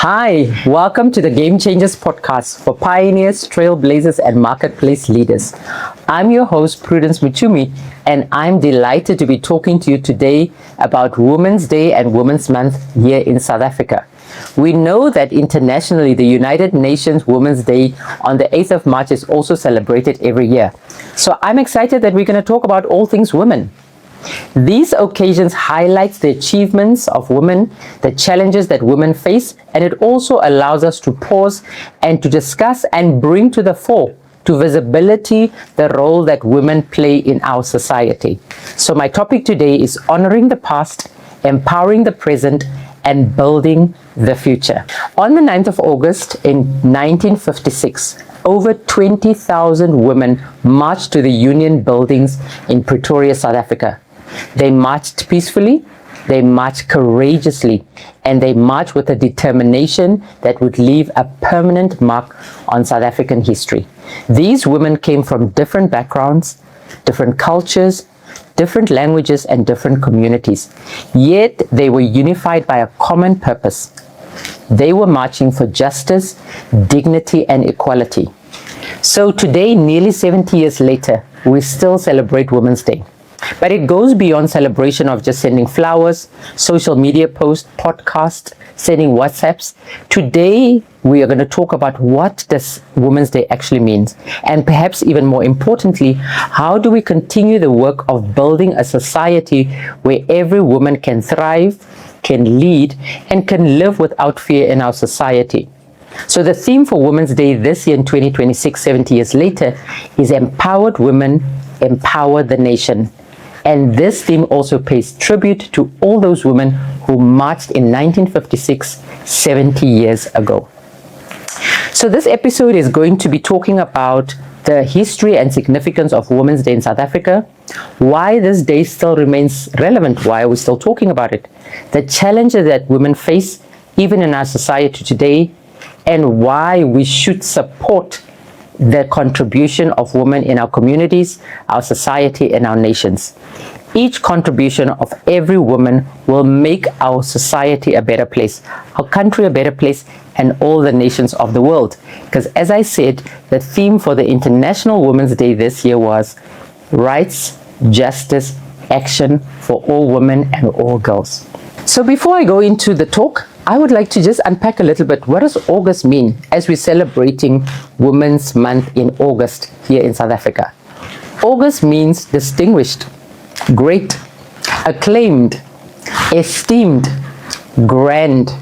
Hi, welcome to the Game Changers podcast for pioneers, trailblazers, and marketplace leaders. I'm your host, Prudence Mocumi, and I'm delighted to be talking to you today about Women's Day and Women's Month here in South Africa. We know that internationally, the United Nations Women's Day on the 8th of March is also celebrated every year. So I'm excited that we're going to talk about all things women. These occasions highlight the achievements of women, the challenges that women face, and it also allows us to pause and to discuss and bring to the fore, to visibility, the role that women play in our society. So my topic today is honoring the past, empowering the present, and building the future. On the 9th of August in 1956, over 20,000 women marched to the Union buildings in Pretoria, South Africa. They marched peacefully, they marched courageously, and they marched with a determination that would leave a permanent mark on South African history. These women came from different backgrounds, different cultures, different languages, and different communities. Yet they were unified by a common purpose. They were marching for justice, dignity, and equality. So today, nearly 70 years later, we still celebrate Women's Day. But it goes beyond celebration of just sending flowers, social media posts, podcasts, sending WhatsApps. Today, we are going to talk about what this Women's Day actually means. And perhaps even more importantly, how do we continue the work of building a society where every woman can thrive, can lead, and can live without fear in our society? So the theme for Women's Day this year in 2026, 70 years later, is Empowered Women, Empower the Nation. And this theme also pays tribute to all those women who marched in 1956, 70 years ago. So this episode is going to be talking about the history and significance of Women's Day in South Africa, why this day still remains relevant, why are we still talking about it, the challenges that women face even in our society today, and why we should support the contribution of women in our communities, our society, and our nations. Each contribution of every woman will make our society a better place, our country a better place, and all the nations of the world. Because as I said, the theme for the International Women's Day this year was rights, justice, action for all women and all girls. So before I go into the talk, I would like to just unpack a little bit, what does August mean as we're celebrating Women's Month in August here in South Africa? August means distinguished, great, acclaimed, esteemed, grand,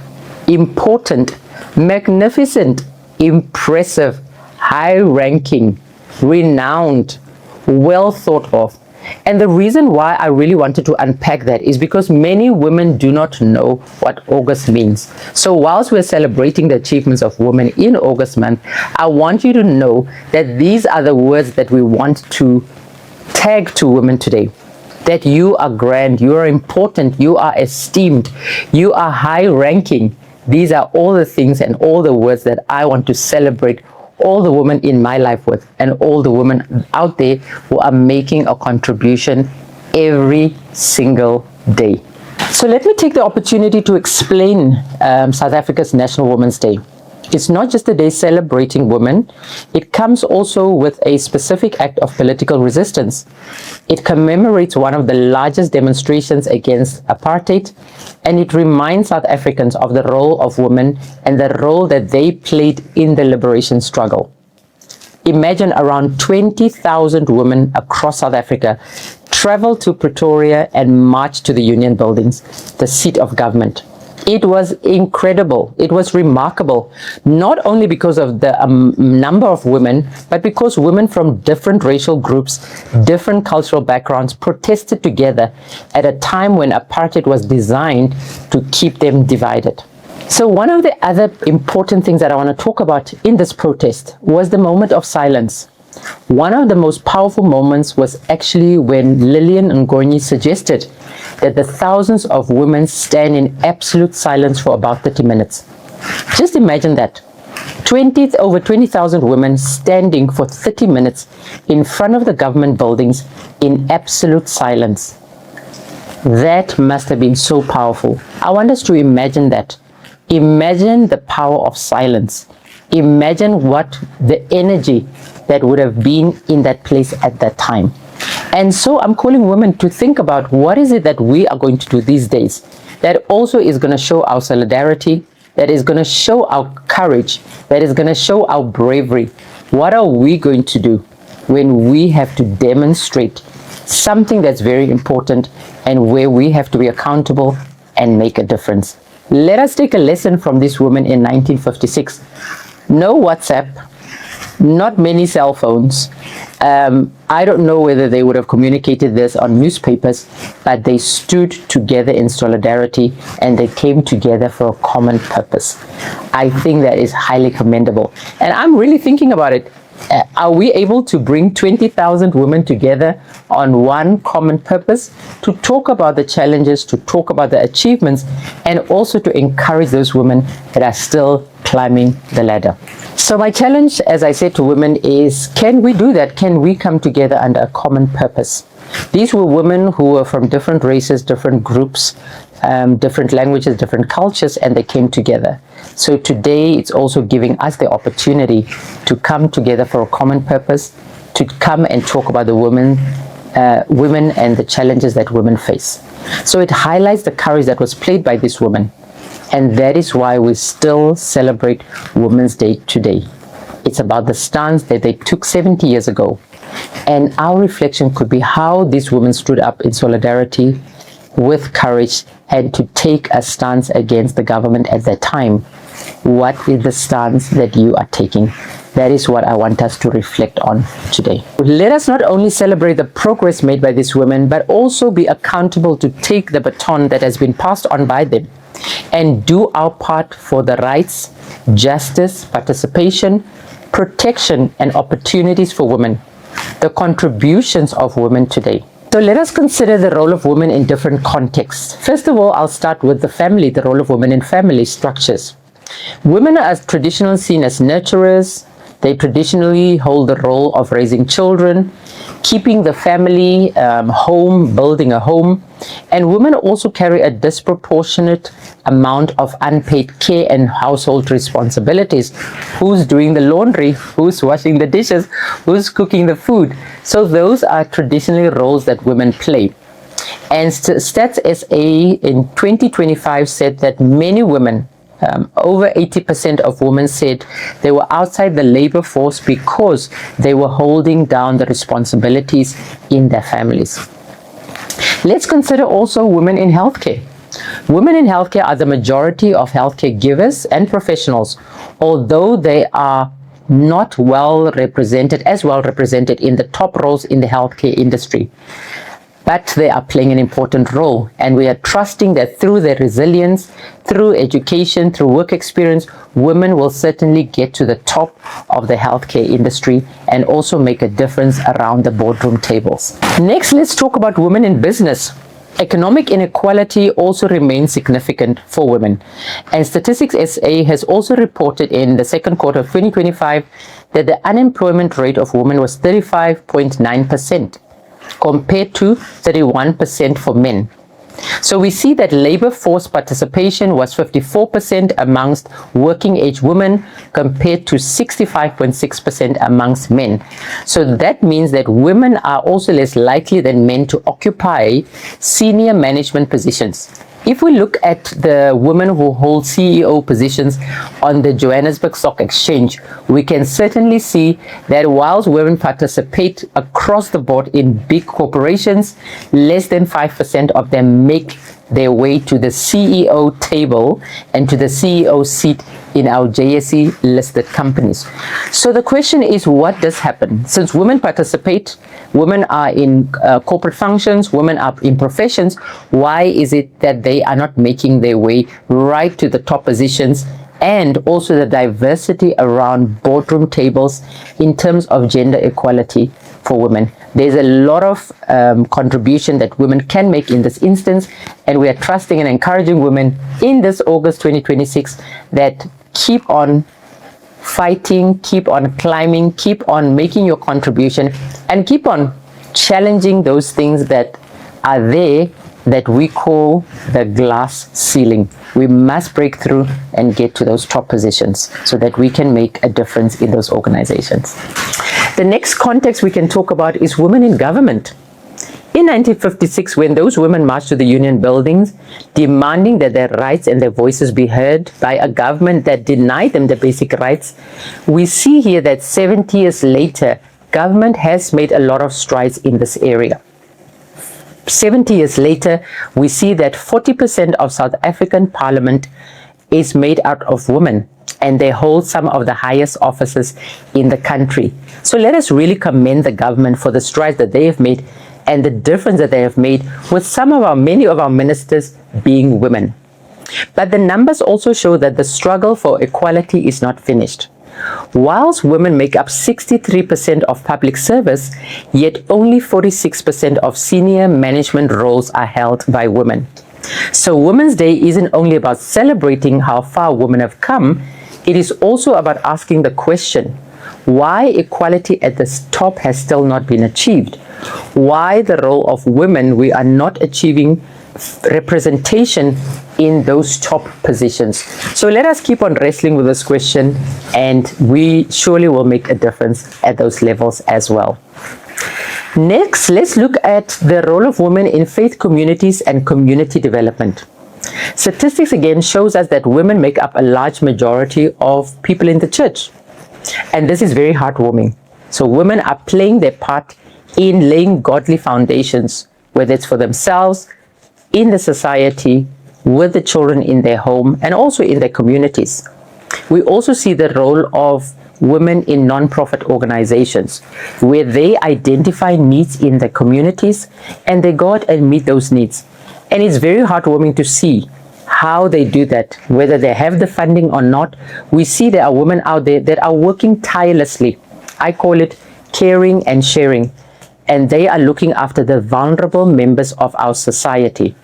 important, magnificent, impressive, high-ranking, renowned, well thought of. And the reason why I really wanted to unpack that is because many women do not know what August means. So whilst we're celebrating the achievements of women in August month, I want you to know that these are the words that we want to tag to women today. That you are grand, you are important, you are esteemed, you are high-ranking. These are all the things and all the words that I want to celebrate all the women in my life with, and all the women out there who are making a contribution every single day. So let me take the opportunity to explain South Africa's National Women's Day. It's not just a day celebrating women, it comes also with a specific act of political resistance. It commemorates one of the largest demonstrations against apartheid, and it reminds South Africans of the role of women and the role that they played in the liberation struggle. Imagine around 20,000 women across South Africa traveled to Pretoria and marched to the Union buildings, the seat of government. It was incredible. It was remarkable, not only because of the number of women, but because women from different racial groups, different cultural backgrounds protested together at a time when apartheid was designed to keep them divided. So one of the other important things that I want to talk about in this protest was the moment of silence. One of the most powerful moments was actually when Lillian Ngoyi suggested that the thousands of women stand in absolute silence for about 30 minutes. Just imagine that. Over 20,000 women standing for 30 minutes in front of the government buildings in absolute silence. That must have been so powerful. I want us to imagine that. Imagine the power of silence. Imagine what the energy that would have been in that place at that time. And so I'm calling women to think about what is it that we are going to do these days that also is going to show our solidarity, that is going to show our courage, that is going to show our bravery. What are we going to do when we have to demonstrate something that's very important and where we have to be accountable and make a difference? Let us take a lesson from this woman in 1956. No WhatsApp, not many cell phones. I don't know whether they would have communicated this on newspapers, but they stood together in solidarity and they came together for a common purpose. I think that is highly commendable. And I'm really thinking about it. Are we able to bring 20,000 women together on one common purpose to talk about the challenges, to talk about the achievements, and also to encourage those women that are still climbing the ladder? So my challenge, as I said to women, is can we do that? Can we come together under a common purpose? These were women who were from different races, different groups, different languages, different cultures, and they came together. So today it's also giving us the opportunity to come together for a common purpose, to come and talk about the women and the challenges that women face. So it highlights the courage that was played by this woman. And that is why we still celebrate Women's Day today. It's about the stance that they took 70 years ago. And our reflection could be how these women stood up in solidarity with courage and to take a stance against the government at that time. What is the stance that you are taking? That is what I want us to reflect on today. Let us not only celebrate the progress made by these women, but also be accountable to take the baton that has been passed on by them and do our part for the rights, justice, participation, protection, and opportunities for women, the contributions of women today. So let us consider the role of women in different contexts. First of all, I'll start with the family, the role of women in family structures. Women are traditionally seen as nurturers. They traditionally hold the role of raising children, keeping the family home, building a home. And women also carry a disproportionate amount of unpaid care and household responsibilities. Who's doing the laundry? Who's washing the dishes? Who's cooking the food? So those are traditionally roles that women play. And Stats SA in 2025 said that many women, over 80% of women said they were outside the labor force because they were holding down the responsibilities in their families. Let's consider also women in healthcare. Women in healthcare are the majority of healthcare givers and professionals, although they are not as well represented in the top roles in the healthcare industry. But they are playing an important role, and we are trusting that through their resilience, through education, through work experience, women will certainly get to the top of the healthcare industry and also make a difference around the boardroom tables. Next, let's talk about women in business. Economic inequality also remains significant for women, and Statistics SA has also reported in the second quarter of 2025 that the unemployment rate of women was 35.9%. compared to 31% for men. So we see that labor force participation was 54% amongst working age women compared to 65.6% amongst men. So that means that women are also less likely than men to occupy senior management positions. If we look at the women who hold CEO positions on the Johannesburg Stock Exchange, we can certainly see that whilst women participate across the board in big corporations, less than 5% of them make their way to the CEO table and to the CEO seat in our JSE listed companies. So the question is, what does happen? Since women participate, women are in corporate functions, women are in professions, why is it that they are not making their way right to the top positions? And also the diversity around boardroom tables in terms of gender equality for women. There's a lot of contribution that women can make in this instance, and we are trusting and encouraging women in this August 2026 that keep on fighting, keep on climbing, keep on making your contribution, and keep on challenging those things that are there that we call the glass ceiling. We must break through and get to those top positions so that we can make a difference in those organizations. The next context we can talk about is women in government. In 1956, when those women marched to the union buildings, demanding that their rights and their voices be heard by a government that denied them the basic rights, we see here that 70 years later, government has made a lot of strides in this area. 70 years later, we see that 40% of South African parliament is made out of women, and they hold some of the highest offices in the country. So let us really commend the government for the strides that they have made and the difference that they have made, with many of our ministers being women. But the numbers also show that the struggle for equality is not finished. Whilst women make up 63% of public service, yet only 46% of senior management roles are held by women. So Women's Day isn't only about celebrating how far women have come, it is also about asking the question, why equality at the top has still not been achieved? Why the role of women, we are not achieving representation in those top positions? So let us keep on wrestling with this question, and we surely will make a difference at those levels as well. Next, let's look at the role of women in faith communities and community development. Statistics again shows us that women make up a large majority of people in the church. And this is very heartwarming. So women are playing their part in laying godly foundations, whether it's for themselves, in the society, with the children in their home, and also in their communities. We also see the role of women in non-profit organizations, where they identify needs in their communities and they go out and meet those needs. And it's very heartwarming to see how they do that, whether they have the funding or not. We see there are women out there that are working tirelessly. I call it caring and sharing. And they are looking after the vulnerable members of our society.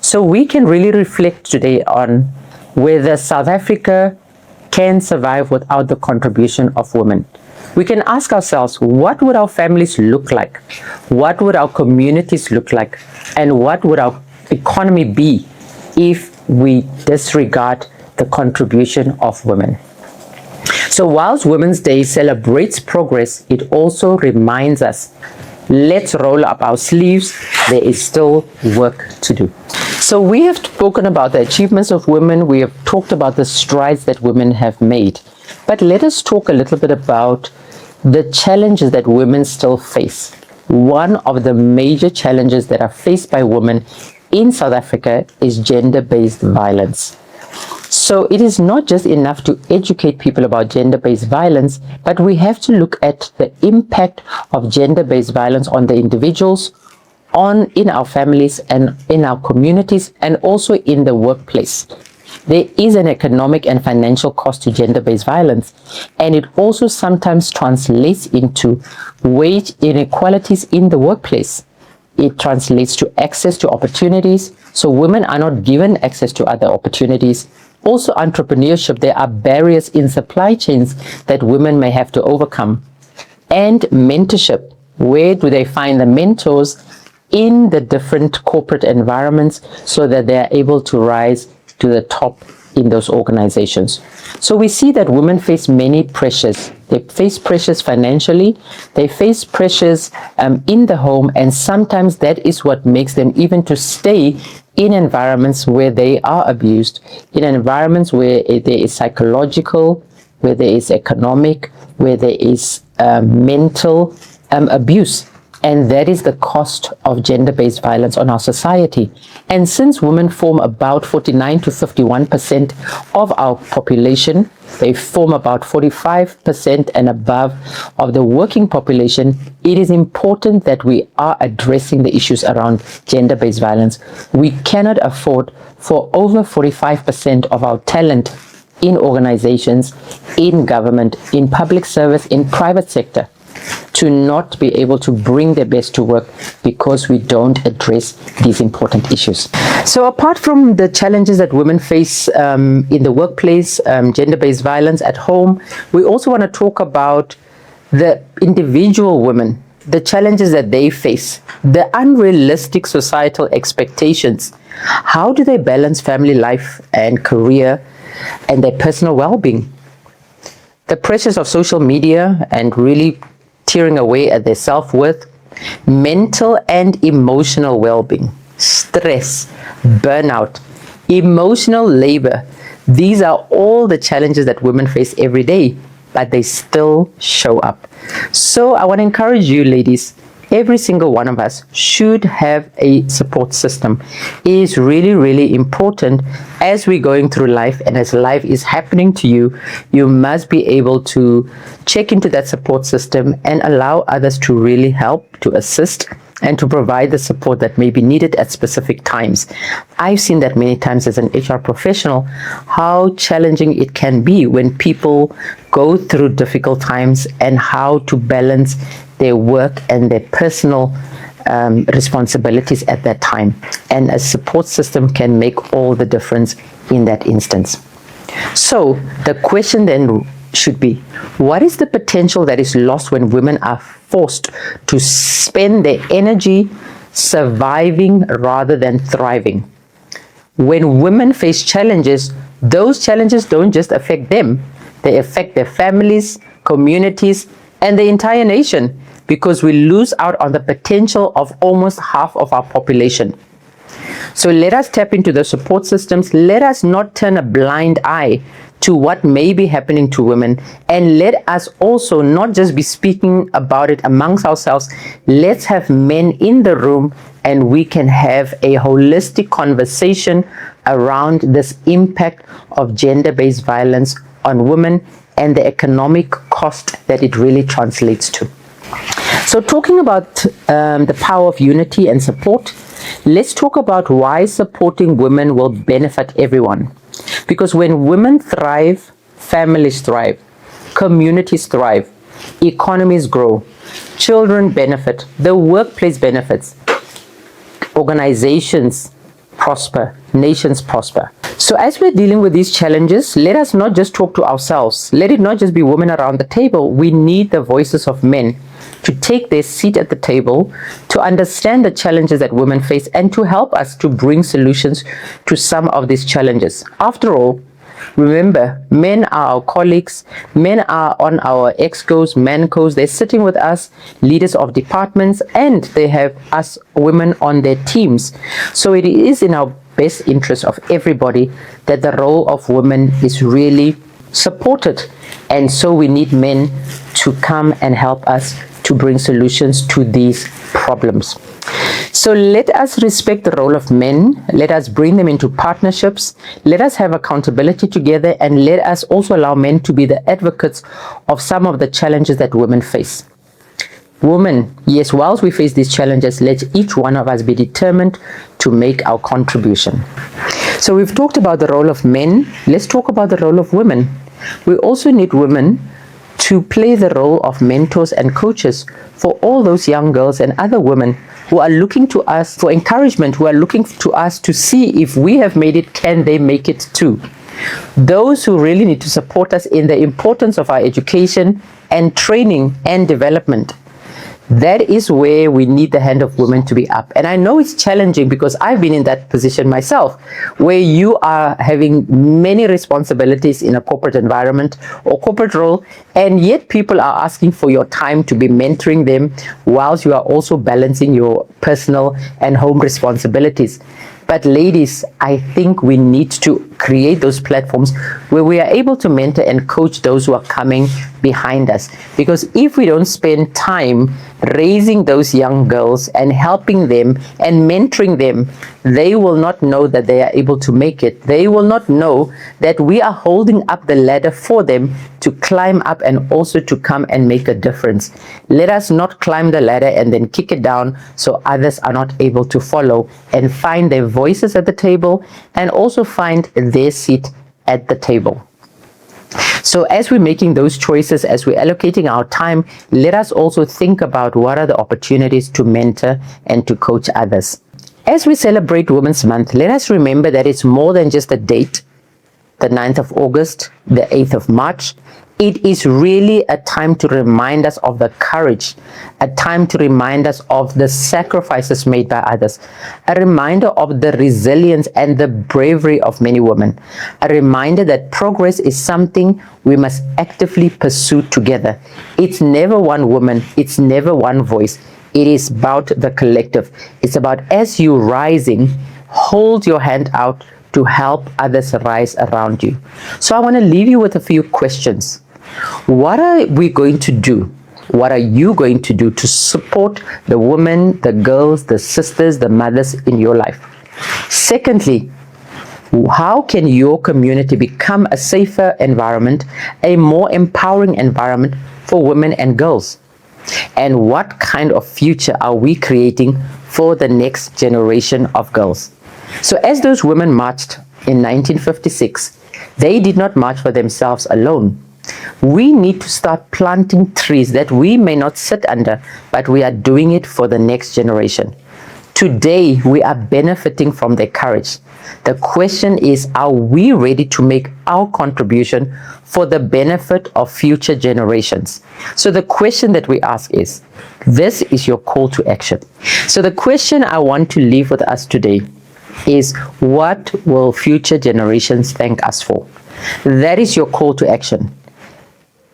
So we can really reflect today on whether South Africa can survive without the contribution of women. We can ask ourselves, what would our families look like? What would our communities look like? And what would our economy be if we disregard the contribution of women? So whilst Women's Day celebrates progress, it also reminds us, let's roll up our sleeves. There is still work to do. So we have spoken about the achievements of women. We have talked about the strides that women have made. But let us talk a little bit about the challenges that women still face. One of the major challenges that are faced by women in South Africa is gender-based violence. So it is not just enough to educate people about gender-based violence, but we have to look at the impact of gender-based violence on the individuals, in our families and in our communities, and also in the workplace. There is an economic and financial cost to gender-based violence, and it also sometimes translates into wage inequalities in the workplace. It translates to access to opportunities, so women are not given access to other opportunities. Also entrepreneurship, there are barriers in supply chains that women may have to overcome. And mentorship, where do they find the mentors in the different corporate environments so that they are able to rise to the top in those organizations? So we see that women face many pressures. They face pressures financially, they face pressures in the home, and sometimes that is what makes them even to stay in environments where they are abused, in environments where there is psychological, where there is economic, where there is mental abuse. And that is the cost of gender-based violence on our society. And since women form about 49 to 51% of our population, they form about 45% and above of the working population, it is important that we are addressing the issues around gender-based violence. We cannot afford for over 45% of our talent in organizations, in government, in public service, in private sector, to not be able to bring their best to work because we don't address these important issues. So apart from the challenges that women face in the workplace, gender-based violence at home, we also want to talk about the individual women the challenges that they face, the unrealistic societal expectations. How do they balance family life and career and their personal well-being? The pressures of social media and really tearing away at their self-worth, mental and emotional well-being, stress, burnout, emotional labor. These are all the challenges that women face every day, but they still show up. So I want to encourage you, ladies, every single one of us should have a support system. It is really, really important as we're going through life, and as life is happening to you, you must be able to check into that support system and allow others to really help, to assist, and to provide the support that may be needed at specific times. I've seen that many times as an HR professional, how challenging it can be when people go through difficult times and how to balance their work and their personal responsibilities at that time. And a support system can make all the difference in that instance. So the question then should be, what is the potential that is lost when women are forced to spend their energy surviving rather than thriving? When women face challenges, those challenges don't just affect them, they affect their families, communities, and the entire nation, because we lose out on the potential of almost half of our population. So let us tap into the support systems. Let us not turn a blind eye to what may be happening to women, and let us also not just be speaking about it amongst ourselves. Let's have men in the room, and we can have a holistic conversation around this impact of gender-based violence on women and the economic cost that it really translates to. So talking about the power of unity and support, let's talk about why supporting women will benefit everyone. Because when women thrive, families thrive, communities thrive, economies grow, children benefit, the workplace benefits, organizations prosper, nations prosper. So as we're dealing with these challenges, let us not just talk to ourselves. Let it not just be women around the table. We need the voices of men to take their seat at the table, to understand the challenges that women face, and to help us to bring solutions to some of these challenges. After all, remember, men are our colleagues, men are on our excos, mancos, they're sitting with us, leaders of departments, and they have us women on their teams. So it is in our best interest of everybody that the role of women is really supported. And so we need men to come and help us to bring solutions to these problems. So let us respect the role of men. Let us bring them into partnerships. Let us have accountability together, and let us also allow men to be the advocates of some of the challenges that women face. Women, yes, whilst we face these challenges, let each one of us be determined to make our contribution. So we've talked about the role of men. Let's talk about the role of women. We also need women to play the role of mentors and coaches for all those young girls and other women who are looking to us for encouragement, who are looking to us to see if we have made it, can they make it too? Those who really need to support us in the importance of our education and training and development. That is where we need the hand of women to be up. And I know it's challenging because I've been in that position myself, where you are having many responsibilities in a corporate environment or corporate role, and yet people are asking for your time to be mentoring them whilst you are also balancing your personal and home responsibilities. But ladies, I think we need to create those platforms where we are able to mentor and coach those who are coming behind us. Because if we don't spend time raising those young girls and helping them and mentoring them, they will not know that they are able to make it. They will not know that we are holding up the ladder for them to climb up and also to come and make a difference. Let us not climb the ladder and then kick it down so others are not able to follow and find their voices at the table and also find their seat at the table. So as we're making those choices, as we're allocating our time, let us also think about what are the opportunities to mentor and to coach others. As we celebrate Women's Month, let us remember that it's more than just a date, the 9th of August, the 8th of March. It is really a time to remind us of the courage, a time to remind us of the sacrifices made by others, a reminder of the resilience and the bravery of many women, a reminder that progress is something we must actively pursue together. It's never one woman, it's never one voice. It is about the collective. It's about, as you rising, hold your hand out to help others rise around you. So I want to leave you with a few questions. What are we going to do? What are you going to do to support the women, the girls, the sisters, the mothers in your life? Secondly, how can your community become a safer environment, a more empowering environment for women and girls? And what kind of future are we creating for the next generation of girls? So as those women marched in 1956, they did not march for themselves alone. We need to start planting trees that we may not sit under, but we are doing it for the next generation. Today, we are benefiting from their courage. The question is, are we ready to make our contribution for the benefit of future generations? So the question that we ask is, this is your call to action. So the question I want to leave with us today is, what will future generations thank us for? That is your call to action.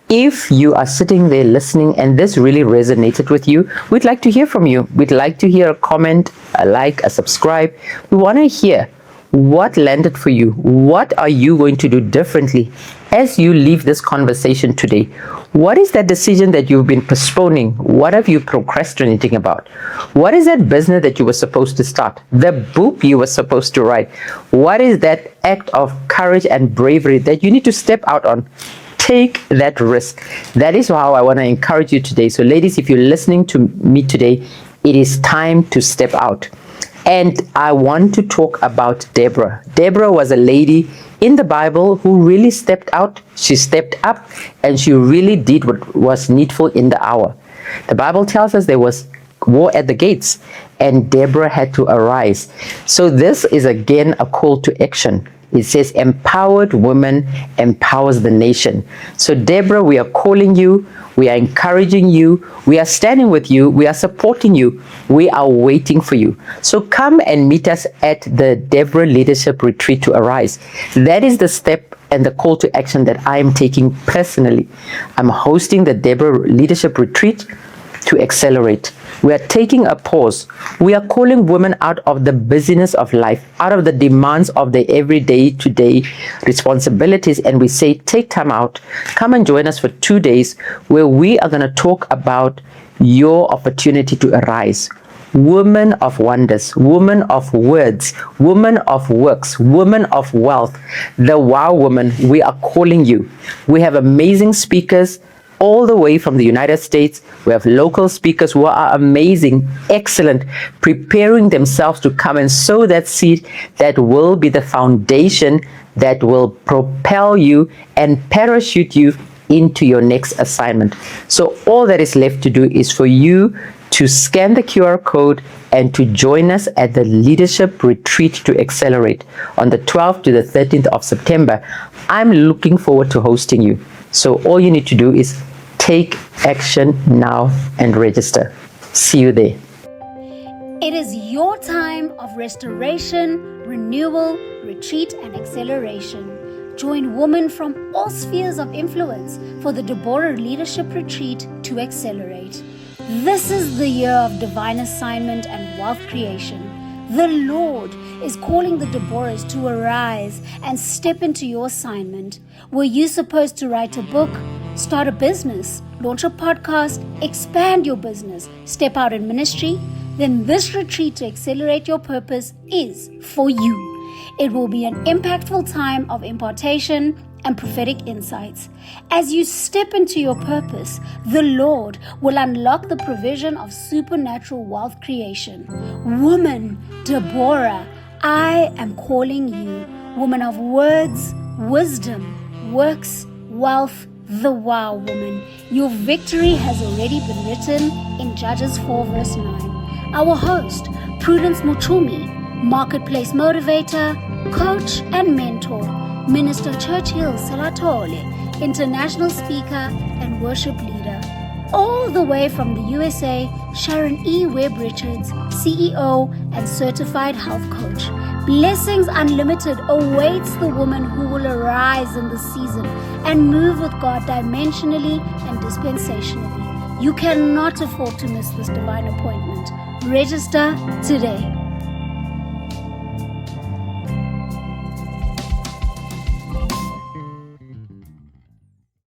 If you are sitting there listening and this really resonated with you, we'd like to hear from you. We'd like to hear a comment, a like, a subscribe. We want to hear what landed for you. What are you going to do differently as you leave this conversation today? What is that decision that you've been postponing? What have you procrastinating about? What is that business that you were supposed to start? The book you were supposed to write? What is that act of courage and bravery that you need to step out on? Take that risk. That is how I want to encourage you today. So ladies, if you're listening to me today, it is time to step out. And I want to talk about Deborah. Deborah was a lady in the Bible who really stepped out. She stepped up and she really did what was needful in the hour. The Bible tells us there was war at the gates and Deborah had to arise. So this is again a call to action. It says empowered woman empowers the nation. So Deborah, we are calling you, we are encouraging you, we are standing with you, we are supporting you, we are waiting for you. So come and meet us at the Deborah Leadership Retreat to Arise. That is the step and the call to action that I am taking personally. I'm hosting the Deborah Leadership Retreat to accelerate. We are taking a pause. We are calling women out of the busyness of life, out of the demands of their everyday today responsibilities, and we say, take time out, come and join us for 2 days where we are going to talk about your opportunity to arise. Women of wonders, women of words, women of works, women of wealth, the wow woman, we are calling you. We have amazing speakers all the way from the United States. We have local speakers who are amazing, excellent, preparing themselves to come and sow that seed that will be the foundation that will propel you and parachute you into your next assignment. So all that is left to do is for you to scan the QR code and to join us at the Leadership Retreat to Accelerate on the 12th to the 13th of September. I'm looking forward to hosting you. So all you need to do is take action now and register. See you there. It is your time of restoration, renewal, retreat, and acceleration. Join women from all spheres of influence for the Deborah Leadership Retreat to Accelerate. This is the year of divine assignment and wealth creation. The Lord is calling the Deborahs to arise and step into your assignment. Were you supposed to write a book, start a business, launch a podcast, expand your business, step out in ministry? Then this retreat to accelerate your purpose is for you. It will be an impactful time of impartation and prophetic insights. As you step into your purpose, the Lord will unlock the provision of supernatural wealth creation. Woman, Deborah, I am calling you, woman of words, wisdom, works, wealth, the wow woman. Your victory has already been written in Judges 4 verse 9. Our host, Prudence Mocumi, marketplace motivator, coach and mentor, Minister Churchill Salatole, international speaker, and worship leader. All the way from the USA, Sharon E. Webb Richards, CEO and certified health coach. Blessings Unlimited awaits the woman who will arise in this season and move with God dimensionally and dispensationally. You cannot afford to miss this divine appointment. Register today.